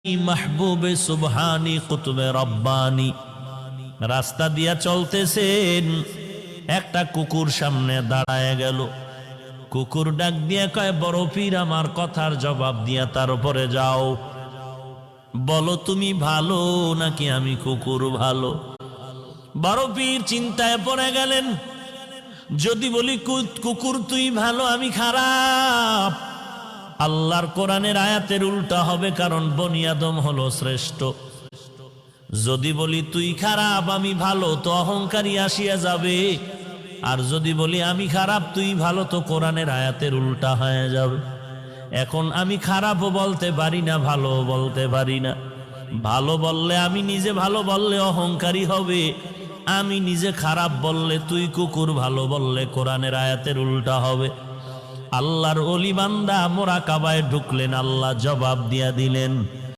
মাহবুবে সুবহানি কুতুবে রব্বানি রাস্তা দিয়া চলতেছেন, একটা কুকুর সামনে দাঁড়ায় গেল। কুকুর ডাক দিয়া কয়, বড় পীর আমার কথার জবাব দিয়া তার উপরে যাও, বলো তুমি ভালো নাকি আমি কুকুর ভালো। বড় পীর চিন্তায় পড়ে গেলেন, যদি বলি কুকুর তুই ভালো আমি খারাপ, আল্লাহর কোরআনের আয়াতের উল্টা হবে, কারণ বনি আদম হলো শ্রেষ্ঠ। যদি বলি তুই খারাপ আমি ভালো, তো অহংকারী আসিয়া যাবে। আর যদি বলি আমি খারাপ তুই ভালো, তো কোরআনের আয়াতের উল্টা হয়ে যাবে। এখন আমি খারাপও বলতে পারি না, ভালো বলতে পারি না। ভালো বললে আমি নিজে ভালো বললে অহংকারী হবে, আমি নিজে খারাপ বললে তুই কুকুর ভালো বললে কোরআনের আয়াতের উল্টা হবে। আল্লাহর ওলি বান্দা মোরাকাবায় ঢুকলেন, আল্লাহ জবাব দিয়া দিলেন,